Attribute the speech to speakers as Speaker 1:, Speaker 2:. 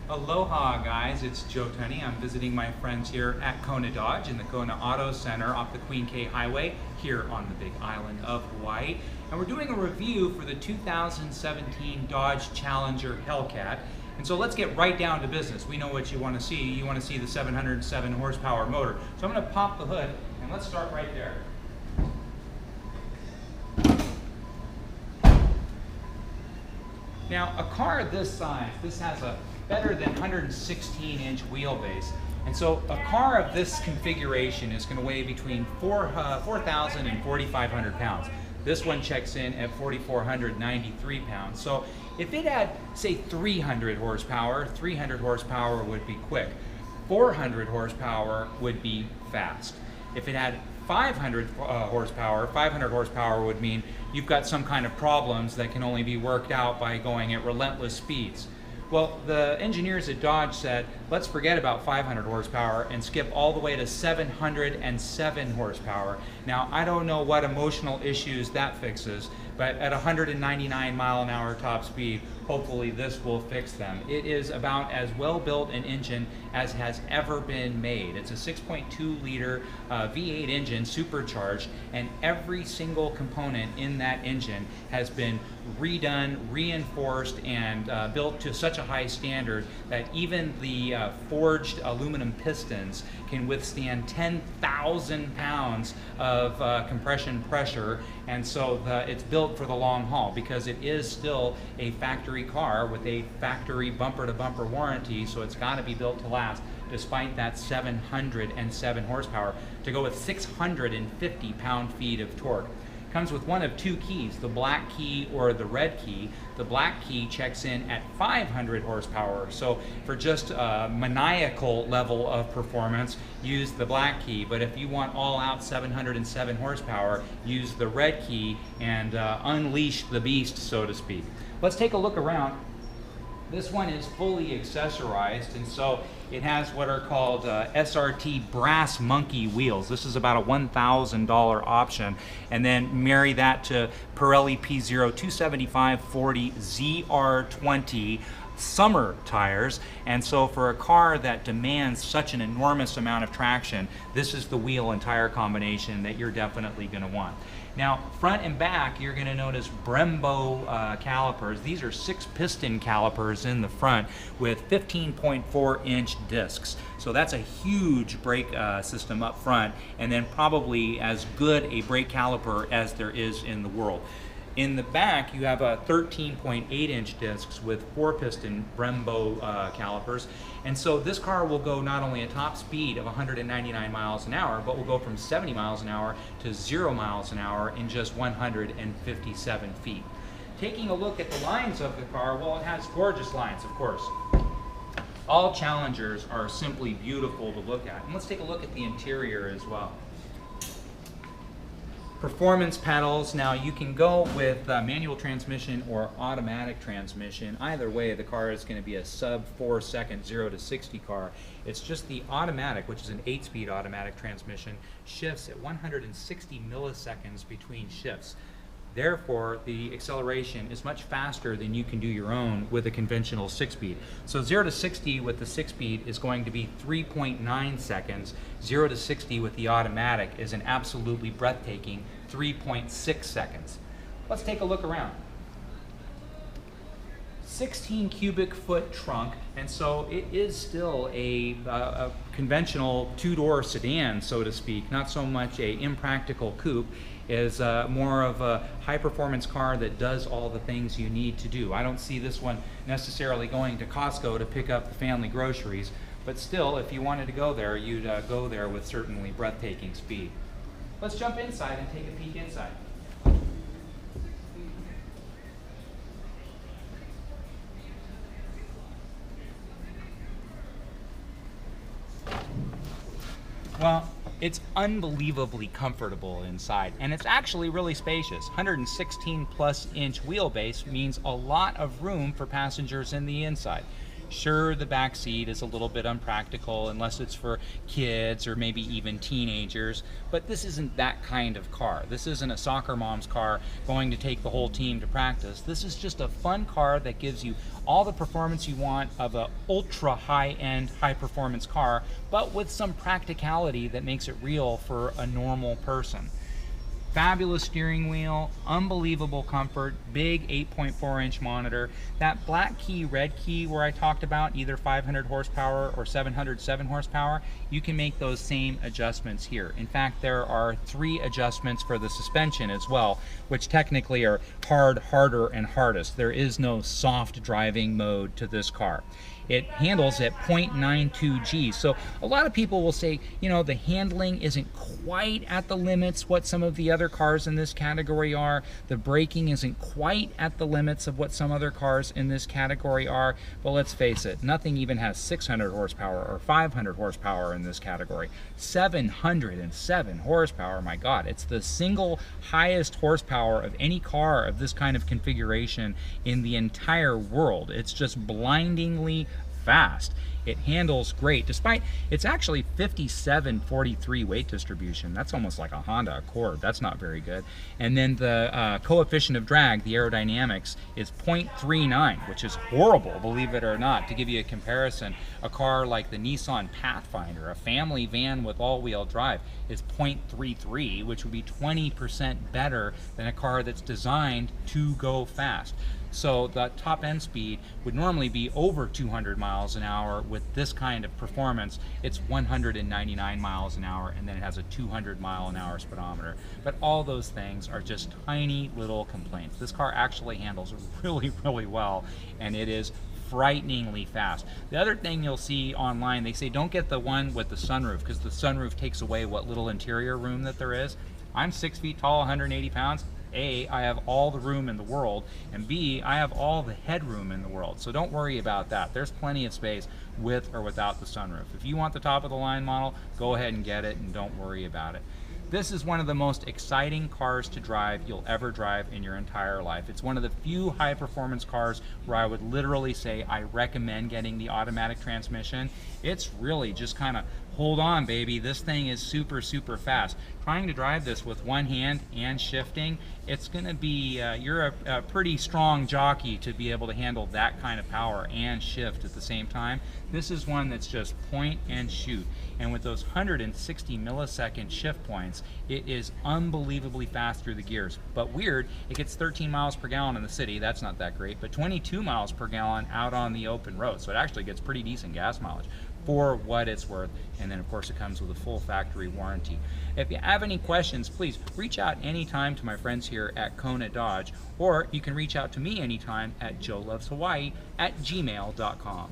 Speaker 1: Aloha guys, it's Joe Tunney. I'm visiting my friends here at Kona Dodge in the Kona Auto Center off the Queen K Highway here on the big island of Hawaii. And we're doing a review for the 2017 Dodge Challenger Hellcat. And so let's get right down to business. We know what you want to see. You want to see the 707 horsepower motor. So I'm going to pop the hood and let's start right there. Now a car this size, this has a better than 116-inch wheelbase. And so a car of this configuration is going to weigh between 4,000 and 4,500 pounds. This one checks in at 4,493 pounds. So if it had, say, 300 horsepower, 300 horsepower would be quick. 400 horsepower would be fast. If it had 500 horsepower would mean you've got some kind of problems that can only be worked out by going at relentless speeds. Well, the engineers at Dodge said, let's forget about 500 horsepower and skip all the way to 707 horsepower. Now, I don't know what emotional issues that fixes, but at 199 mile an hour top speed, hopefully this will fix them. It is about as well built an engine as has ever been made. It's a 6.2 liter V8 engine, supercharged, and every single component in that engine has been redone, reinforced, and built to such a high standard that even the forged aluminum pistons can withstand 10,000 pounds of compression pressure. And so it's built for the long haul because it is still a factory car with a factory bumper-to-bumper warranty, so it's got to be built to last despite that 707 horsepower to go with 650 pound-feet of torque. Comes with one of two keys, the black key or the red key. The black key checks in at 500 horsepower. So for just a maniacal level of performance, use the black key. But if you want all out 707 horsepower, use the red key and unleash the beast, so to speak. Let's take a look around. This one is fully accessorized, and so it has what are called SRT brass monkey wheels. This is about a $1,000 option, and then marry that to Pirelli P-Zero 275/40 ZR20 summer tires. And so for a car that demands such an enormous amount of traction, this is the wheel and tire combination that you're definitely going to want. Now, front and back, you're going to notice Brembo calipers. These are 6-piston calipers in the front with 15.4-inch discs. So that's a huge brake system up front, and then probably as good a brake caliper as there is in the world. In the back, you have a 13.8-inch discs with 4-piston Brembo calipers. And so this car will go not only a top speed of 199 miles an hour, but will go from 70 miles an hour to 0 miles an hour in just 157 feet. Taking a look at the lines of the car, well, it has gorgeous lines, of course. All Challengers are simply beautiful to look at. And let's take a look at the interior as well. Performance pedals. Now you can go with manual transmission or automatic transmission. Either way, the car is going to be a sub 4-second 0 to 60 car. It's just the automatic, which is an 8-speed automatic transmission, shifts at 160 milliseconds between shifts. Therefore, the acceleration is much faster than you can do your own with a conventional 6-speed. So 0 to 60 with the 6-speed is going to be 3.9 seconds. 0 to 60 with the automatic is an absolutely breathtaking 3.6 seconds. Let's take a look around. 16 cubic foot trunk, and so it is still a conventional two-door sedan, so to speak, not so much a impractical coupe. Is more of a high-performance car that does all the things you need to do. I don't see this one necessarily going to Costco to pick up the family groceries, but still, if you wanted to go there, you'd go there with certainly breathtaking speed. Let's jump inside and take a peek inside. Well, it's unbelievably comfortable inside, and it's actually really spacious. 116 plus inch wheelbase means a lot of room for passengers in the inside. Sure, the back seat is a little bit unpractical unless it's for kids or maybe even teenagers, but this isn't that kind of car. This isn't a soccer mom's car going to take the whole team to practice. This is just a fun car that gives you all the performance you want of an ultra high-end, high-performance car, but with some practicality that makes it real for a normal person. Fabulous steering wheel, unbelievable comfort, big 8.4-inch monitor. That black key, red key where I talked about, either 500 horsepower or 707 horsepower, you can make those same adjustments here. In fact, there are 3 adjustments for the suspension as well, which technically are hard, harder, and hardest. There is no soft driving mode to this car. It handles at 0.92 G. So a lot of people will say, you know, the handling isn't quite at the limits what some of the other cars in this category are. The braking isn't quite at the limits of what some other cars in this category are. But let's face it, nothing even has 600 horsepower or 500 horsepower in this category. 707 horsepower, my God. It's the single highest horsepower of any car of this kind of configuration in the entire world. It's just blindingly fast. It handles great, despite it's actually 57-43 weight distribution. That's almost like a Honda Accord. That's not very good. And then the coefficient of drag, the aerodynamics, is 0.39, which is horrible, believe it or not. To give you a comparison, a car like the Nissan Pathfinder, a family van with all-wheel drive, is 0.33, which would be 20% better than a car that's designed to go fast. So the top end speed would normally be over 200 miles an hour. With this kind of performance, it's 199 miles an hour, and then it has a 200 mile an hour speedometer. But all those things are just tiny little complaints. This car actually handles really, really well, and it is frighteningly fast. The other thing you'll see online, they say don't get the one with the sunroof, because the sunroof takes away what little interior room that there is. I'm 6 feet tall, 180 pounds. A, I have all the room in the world, and B, I have all the headroom in the world. So don't worry about that. There's plenty of space with or without the sunroof. If you want the top of the line model, go ahead and get it and don't worry about it. This is one of the most exciting cars to drive you'll ever drive in your entire life. It's one of the few high-performance cars where I would literally say I recommend getting the automatic transmission. It's really just kind of, hold on, baby, this thing is super, super fast. Trying to drive this with one hand and shifting, it's going to be, you're a pretty strong jockey to be able to handle that kind of power and shift at the same time. This is one that's just point and shoot. And with those 160 millisecond shift points, it is unbelievably fast through the gears. But weird, it gets 13 miles per gallon in the city. That's not that great, but 22 miles per gallon out on the open road. So it actually gets pretty decent gas mileage for what it's worth. And then of course it comes with a full factory warranty. If you have any questions, please reach out anytime to my friends here at Kona Dodge, or you can reach out to me anytime at joeloveshawaii@gmail.com.